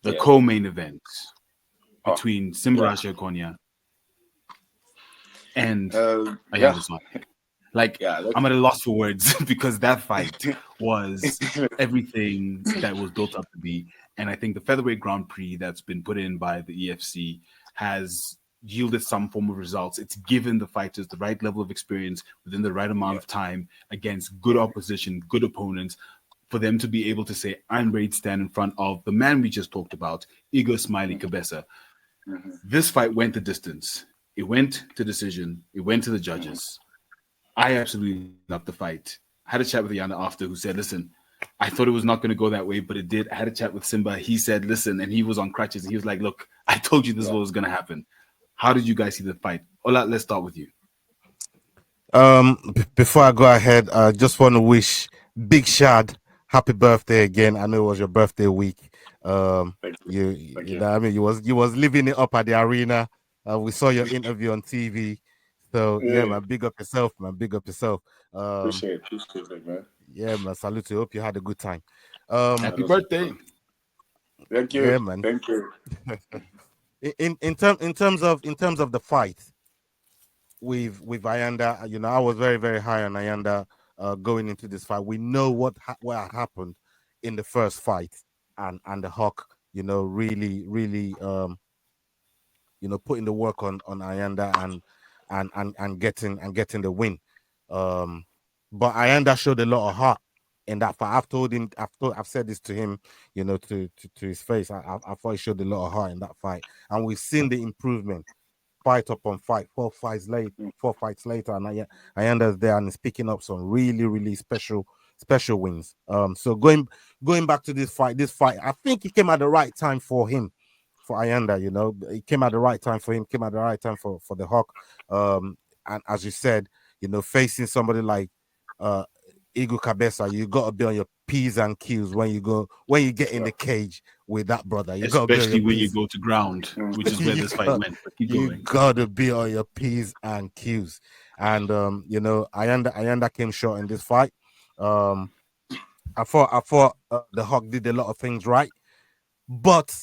the co-main event between Simbarashi Hokonya and Ayanda Zwane. I'm at a loss for words because that fight was everything that was built up to be. And I think the Featherweight Grand Prix that's been put in by the EFC has yielded some form of results. It's given the fighters the right level of experience within the right amount of time against good opposition, good opponents, for them to be able to say, I'm ready to stand in front of the man we just talked about, Igor Smiley Cabeza. This fight went the distance. It went to decision. It went to the judges. I absolutely loved the fight. I had a chat with Ayanda after who said, listen, I thought it was not going to go that way, but it did. I had a chat with Simba. He said, listen, and he was on crutches. And he was like, look, I told you this was going to happen. How did you guys see the fight? Ola, let's start with you. Before I go ahead, I just want to wish Big Shad happy birthday again. I know it was your birthday week. You know, I mean, you was living it up at the arena. We saw your interview on TV. So yeah, man, big up yourself, man. Big up yourself. Appreciate it, man. Yeah, man. Salute you. Hope you had a good time. Happy birthday. Thank you. Yeah, man. Thank you. in terms of the fight with Ayanda, you know, I was very, very high on Ayanda going into this fight. We know what happened in the first fight, and the Hawk, you know, really you know, putting the work on Ayanda and getting the win. But Ayanda showed a lot of heart in that fight. I've said this to him, you know, to his face. I thought he showed a lot of heart in that fight, and we've seen the improvement fight upon fight. 4 fights later, and Ayanda's there and is picking up some really special wins. So going back to this fight, I think it came at the right time for him. For Ayanda, you know, it came at the right time for him, came at the right time for the Hawk. And as you said, you know, facing somebody like Igor Cabeza, you got to be on your P's and Q's when you get in the cage with that brother. You especially when you go to ground, which is where this fight went. But keep you going. got to be on your P's and Q's. And you know, Ayanda came short in this fight. I thought the Hawk did a lot of things right, but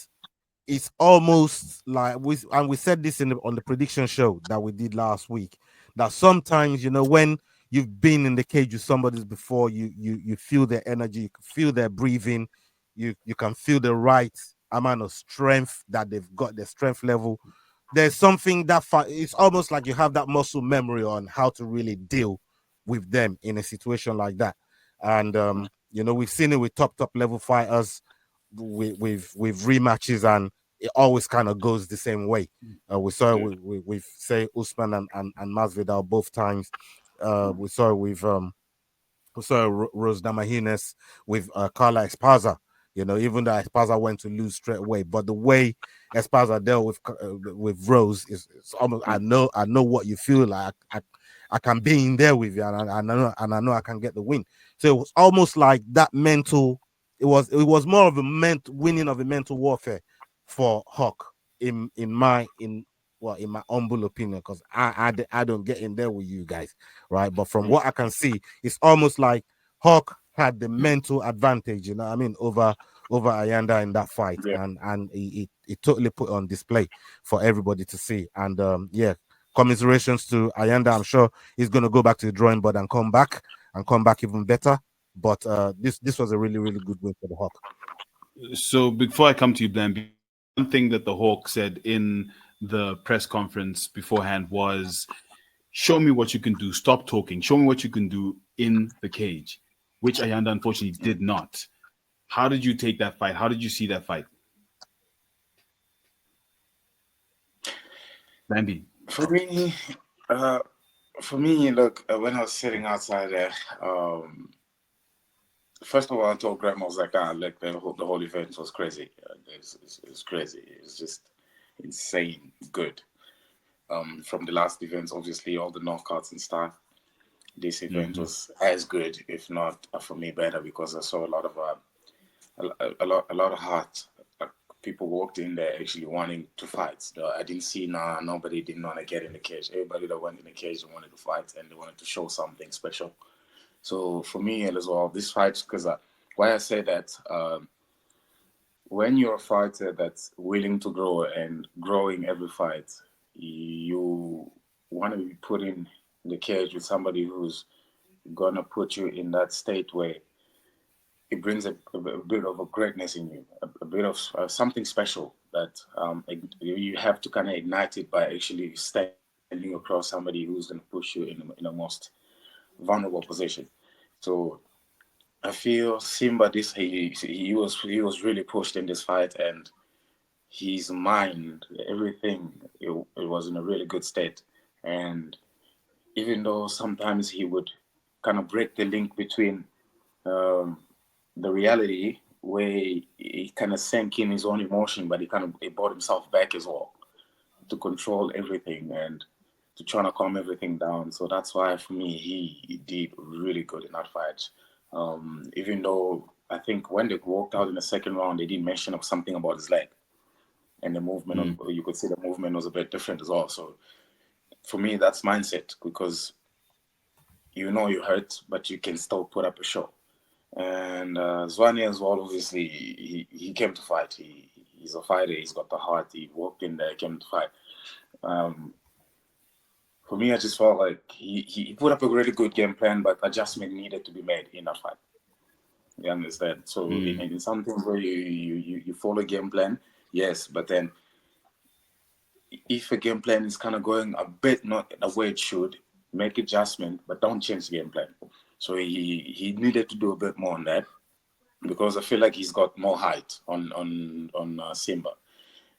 it's almost like we said this on the prediction show that we did last week, that sometimes, you know, when you've been in the cage with somebody before, you feel their energy, you feel their breathing, you can feel the right amount of strength that they've got, their strength level. There's something that it's almost like you have that muscle memory on how to really deal with them in a situation like that. And you know, we've seen it with top level fighters with rematches, and it always kind of goes the same way. We saw it with say Usman and Masvidal both times. We saw it with Rose Namajunas with Carla Esparza. You know, even though Esparza went to lose straight away, but the way Esparza dealt with Rose is almost. I know what you feel like. I can be in there with you, and I know I can get the win. So it was almost like that mental. It was more of a winning of a mental warfare for Hawk in my humble opinion, because I don't get in there with you guys, right? But from what I can see, it's almost like Hawk had the mental advantage, you know what I mean, over Ayanda in that fight, and he totally put on display for everybody to see. And commiserations to Ayanda. I'm sure he's going to go back to the drawing board and come back even better. But this was a really good win for the Hawk. So before I come to you, Blam, one thing that the Hawk said in the press conference beforehand was, show me what you can do. Stop talking. Show me what you can do in the cage, which Ayanda unfortunately did not. How did you take that fight? How did you see that fight? Bambi. For me, look, when I was sitting outside there, first of all, I told Grandma, I was like, the whole event was crazy. It's crazy. It's just insane good. From the last events, obviously, all the knockouts and stuff, this event was as good, if not for me better, because I saw a lot of heart. People walked in there actually wanting to fight. I didn't see nobody didn't want to get in the cage. Everybody that went in the cage wanted to fight, and they wanted to show something special. So for me as well, this fight, because why I say that, when you're a fighter that's willing to grow and growing every fight, you want to be put in the cage with somebody who's gonna put you in that state where it brings a bit of a greatness in you, a bit of something special that you have to kind of ignite it by actually standing across somebody who's going to push you in a most vulnerable position. So I feel Simba he was really pushed in this fight, and his mind, everything, it was in a really good state. And even though sometimes he would kind of break the link between um, the reality where he kind of sank in his own emotion, but he brought himself back as well to control everything and to try to calm everything down. So that's why for me he did really good in that fight. Even though I think when they walked out in the second round, they did mention of something about his leg and the movement. You could see the movement was a bit different as well. So for me, that's mindset, because you know you hurt, but you can still put up a show. And Zwane as well, obviously, he came to fight. He's a fighter. He's got the heart. He walked in there, came to fight. For me, I just felt like he put up a really good game plan, but adjustment needed to be made in that fight. You understand? So in some things where you follow game plan, yes, but then if a game plan is kind of going a bit not the way it should, make adjustment, but don't change the game plan. So he needed to do a bit more on that, because I feel like he's got more height on Simba.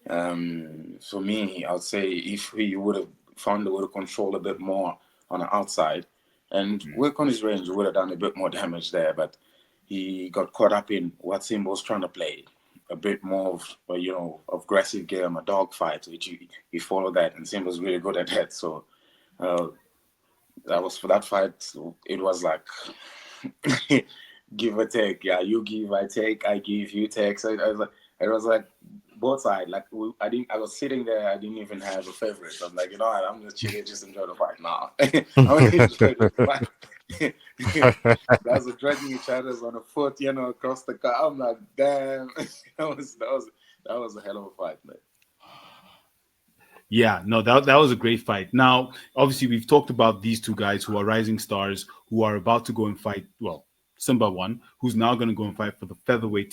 For me, I would say if he would have found a way to control a bit more on the outside and work on his range, he would have done a bit more damage there. But he got caught up in what Simba was trying to play, a bit more of aggressive game, a dog fight, which he followed that, and Simba's really good at that. So that was for that fight. It was like give or take. Yeah, you give, I take, I give, you take. So it was like both sides. Like I was sitting there. I didn't even have a favorite. I'm like, I'm just chilling, just enjoy the fight now. I'm gonna enjoy the fight. Guys were dragging each other on a foot, across the car. I'm like, damn, that was a hell of a fight, man. Yeah, no, that was a great fight. Now, obviously, we've talked about these two guys who are rising stars, who are about to go and fight. Well, Simba one, who's now going to go and fight for the featherweight